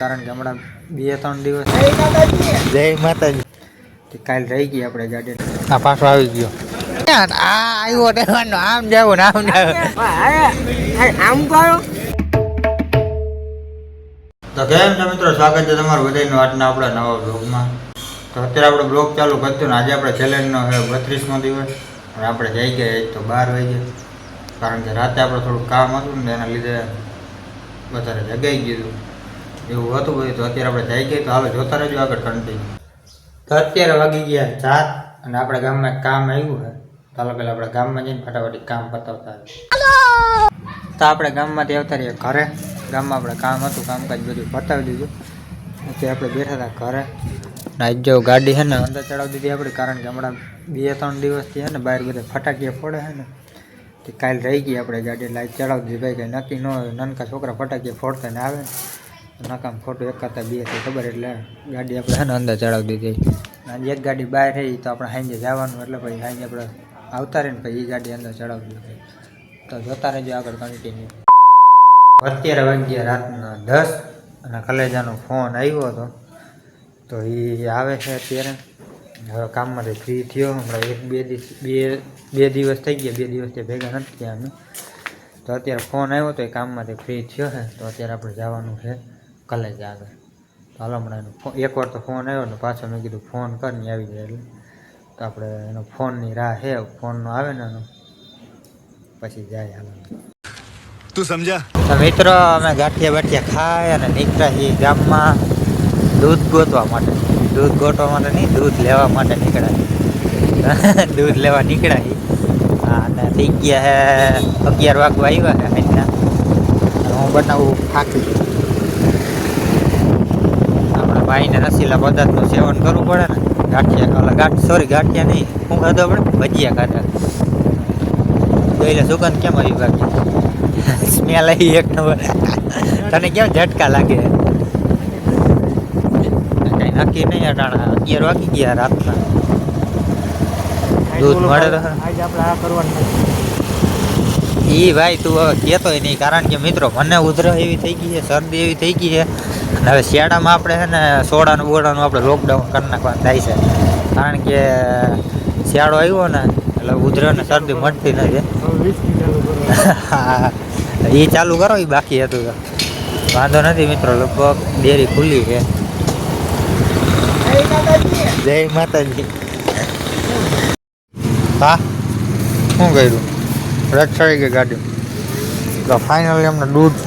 કારણ કે હમણાં 2-3 દિવસ જય માતાજી કાલ રહી ગઈ આપણે ગાડી આ પાછો આવી ગયો આવ્યો ટેવાનો આમ જાવ ને આમ જાવ આમ કરો તો કેમ છો મિત્રો, સ્વાગત છે તમારું બધાનું આજના આપણા નવા બ્લોગમાં. તો અત્યારે આપણે બ્લોગ ચાલુ કરતું ને આજે આપણે ચેલેન્જનો 32મો દિવસ અને આપણે જઈ ગયા તો 12 વાગે, કારણ કે રાતે આપણે થોડું કામ હતું ને એના લીધે વધારે જગાઈ ગયું એવું હતું બધું. તો અત્યારે આપણે જઈ ગઈ તો હાલો જોતા રહેજો આગળ કન્ટિન્યુ. તો અત્યારે વાગી ગયા 4 અને આપણા ગામમાં કામ આવ્યું છે. ચાલો પહેલાં આપણે ગામમાં જઈને ફટાફટ કામ પતાવતા તો આપણે ગામમાંથી આવતા રહીએ ઘરે. ગામમાં આપણે કામ હતું, કામકાજ બધું પતાવી દીધું. અત્યારે આપણે બેઠા હતા ઘરે. આજ જો ગાડી છે ને અંદર ચડાવી દીધી આપણે, કારણ કે હમણાં 2-3 દિવસથી છે ને બહાર બધા ફટાકીયા ફોડે છે ને તે કાલ રહી ગઈ આપણે ગાડી એટલે આજ ચડાવી દીધી. ભાઈ કંઈ નક્કી ન હોય, નાનકા છોકરા ફટાકીયા ફોડતા ને આવે ને નકામ ખોટું એકાતા બે થી ખબર, એટલે ગાડી આપણે છે ને અંદર ચડાવી દીધી. આજે એક ગાડી બહાર રહી તો આપણે સાંજે જવાનું, એટલે પછી સાંજે આપણે આવતા રહીને પછી એ ગાડી અંદર ચડાવી દીધી. તો જોતા રહેજો આગળ કન્ટિન્યુ. અત્યારે વાગ્યા રાતના 10 અને કલેજાનો ફોન આવ્યો હતો તો એ આવે છે અત્યારે. હવે કામમાંથી ફ્રી થયો હમણાં 1-2 દિવસ થઈ ગયા, 2 દિવસથી ભેગા નથી થયા અમે. તો અત્યારે ફોન આવ્યો તો એ કામમાંથી ફ્રી થયો છે. તો અત્યારે આપણે જવાનું છે કલેજ આગળ. તો હાલો હમણાં એનો એકવાર તો ફોન આવ્યો ને પાછો મેં કીધું ફોન કરીને આવી જાય, એટલે તો આપણે એનો ફોનની રાહ છે. ફોનનો આવે ને એનો પછી જાય. હાલો તું સમજા. તો મિત્રો અમે ગાંઠિયા બાઠિયા ખાય અને નીકળ્યા છીએ ગામમાં દૂધ ગોતવા માટે. દૂધ ગોતવા માટે નહીં, દૂધ લેવા માટે નીકળ્યા. દૂધ લેવા નીકળ્યા છીએ. હા, અને થઈ ગયા છે 11 વાગવા આવ્યા છે અહીંના. હું બનાવું થાકી ગયો. આપણા ભાઈને રસીલા પદાર્થનું સેવન કરવું પડે ને. ગાંઠિયા ગાંઠિયા નહીં, શું ખાધું આપણે? ભજીયા ખાધા. એટલે સુગંધ કેમ આવી બાકી સ્મેલ આવી એક નંબર. તને કેમ ઝટકા લાગે? કઈ નક્કી નહીં અટાણા 11 વાગી ગયા રાતના. દૂધ મળે તો આજે આપણે આ કરવાનું એ ભાઈ તું હવે કહેતોય નહીં, કારણ કે મિત્રો મને ઉધરસ એવી થઈ ગઈ છે, શરદી એવી થઈ ગઈ છે. અને હવે શિયાળામાં આપણે છે ને સોડાનું બોડાનું આપણે લોકડાઉન કરી નાખવાનું થાય છે, કારણ કે શિયાળો આવ્યો ને એટલે ઉધરસ ને શરદી મટતી નથી. હા, એ ચાલુ કરો, એ બાકી હતું તો વાંધો નથી મિત્રો. લગભગ ડેરી ખુલ્લી છે. જય માતાજી. હા, શું કર્યું? રદ ચડી ગઈ ગાડી. તો ફાઇનલી અમને દૂધ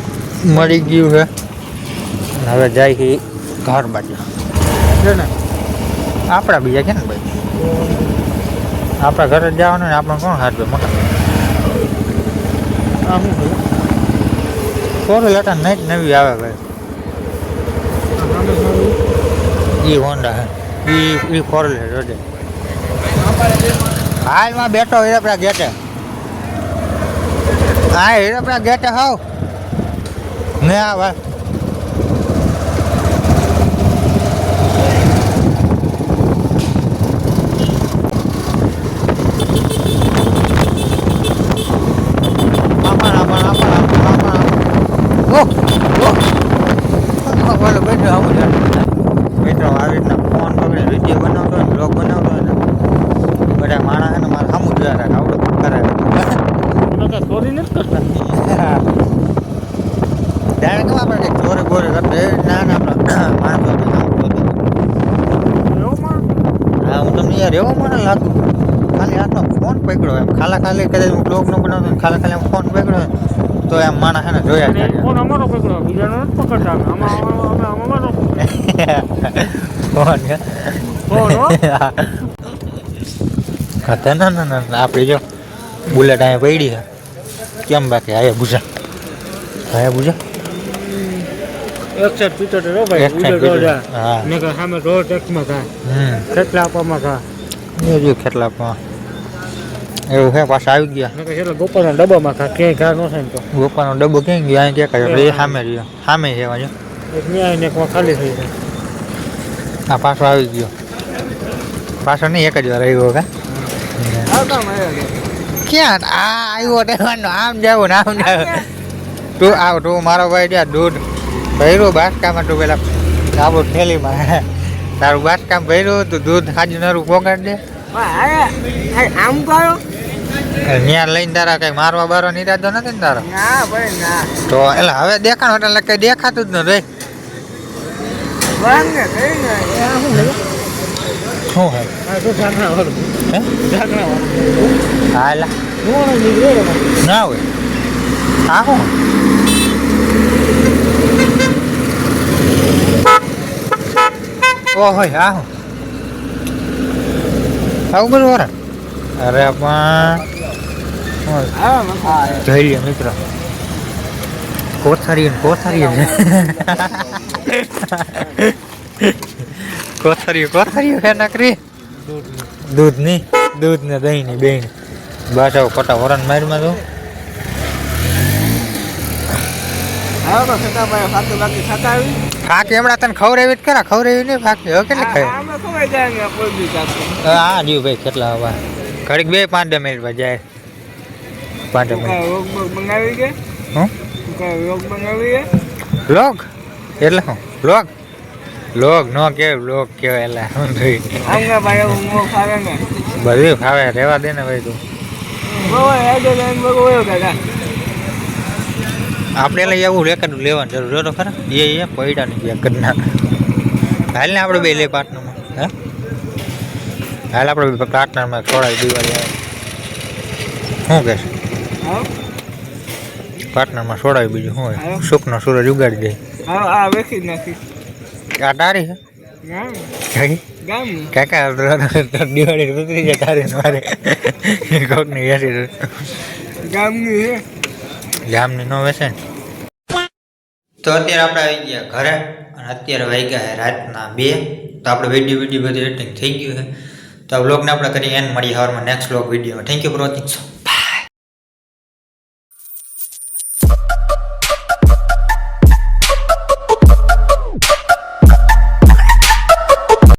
મળી ગયું છે. હવે જાય કે ઘર બાજુ છે ને આપણા બીજા કે ને ભાઈ આપણા ઘરે જ જવાનું ને આપણે કોણ હાથ મોટા ફોર લેટર નાઈટ નવી આવે ભાઈ. એ હોન્ડા હે એ 4 લેટર હાલમાં બેઠો હીરાપડા ગેટે. હા, હીરાપડા ગેટે હાવ ને આ ભાઈ મિત્રો આવી રીતના ફોન પકડીને વિડીયો બનાવતો હોય ને બ્લોગ બનાવતો હોય ને બધા માણસ છે ને મારે સામું જોયા રાખે આવડે કરાવે. ચોરી નથી કરતા ત્યારે કેમ આપણે ચોરી બોરી કરતા ના આપણે માણસો હા હું તમને યાર એવો મને લાગુ ખાલી હાથનો ફોન પકડ્યો એમ ખાલી કદાચ હું બ્લોગ ન બનાવતો ને ખાલી ફોન પકડ્યો તો એમ માણસ છે ને જોયા જાય. ફોન અમારો પકડ્યો, બીજાનો નથી પકડતા. ફોન ના આપણી જો બુલેટ અહીંયા પડી છે. કેમ બાકી આયા બુજા એક સાઈડ પીટર હો ભાઈ. હા મેં કહ્યું સામે રોડ ટેક્સમાં ખા કેટલા આપવામાં ખા એ જો કેટલા આપવા એવું છે. પાછા આવી ગયા મેં કહ્યું ગોપાના ડબ્બામાં ખા ક્યાંય ઘા ન થાય તો ગોપાનો ડબ્બો ક્યાંય ગયો અહીં ક્યાં કર્યો? એ સામે રહ્યો, સામે છે બાજુ એક ન્યાય ને ખાલી થઈ જાય. હા પાછો આવી ગયો. પાછો નહીં એક જ વાર આવ્યો કા ક્યાં આ આવ્યો ટેવાનો આમ જાવ ને આમ જાવ. તું આવ તું મારો ભાઈ ત્યાં દૂધ ભર્યું બાસકામાં તું પેલા આપણું થેલીમાં તારું બાસકામ ભર્યું તું દૂધ હાજુ નરું પોગાડ દે આમ કરો ત્યાં લઈને તારા કઈ મારવા બારવા નિરાજો નથી ને તારો ના ભાઈ ના તો એટલે હવે દેખાણ એટલે કઈ દેખાતું જ નથી વાંગે કઈ ના શું હે હે હા એલા ના હોય આ શું ઓ હોય આ શું આવું બધું વરણ અરે પણ જોઈ લે મિત્ર કોથારી કોથારી હે નકરી દૂધ ની દૂધ ને દહીં ની બેન બસ આવું ખોટા વરણ મારમાં તો ફાકી હમણાં તને ખવડાવી જ ખરા ખવડાવી નહીં ફાકી હવે કેટલી ખાઈ હા જીવ ભાઈ કેટલા હવા ઘડીક 2-5 મિનિટ જાય 5 મિનિટ હું લોગ એટલે શું લોગ નો કે લોગ કેવાય એટલે શું થઈ બધું ફાવે રહેવા દે ને ભાઈ તું આપણે લઈ આવું રેકર્ડ લેવાનું જરૂર જો તો ખરા એ પૈડા નહીં રેકર્ડ ના હાલ ને આપણે બે લે પાર્ટનરમાં હે હાલ આપણે પાર્ટનરમાં થોડા દિવાળી આવે શું કહેશે પાર્ટનરમાં છોડાવી બીજું શું હોય સુખનો સૂરજ ઉગાડી દે આ તારી છે કાકા દિવાળી ઉતરી જાય તારી મારે કોકની યારી ગામની નો વેસે તો અત્યારે આપણે આવી ગયા ઘરે અને અત્યારે વાગ્યા છે રાતના 2 તો આપણે વિડીયો બધી એડિટિંગ થઈ ગયું છે તો આ વ્લોગને આપણે કરી એન્ડ મળીએ હવારમાં નેક્સ્ટ વ્લોગ વિડીયોમાં થેન્ક યુ ફોર વોચિંગ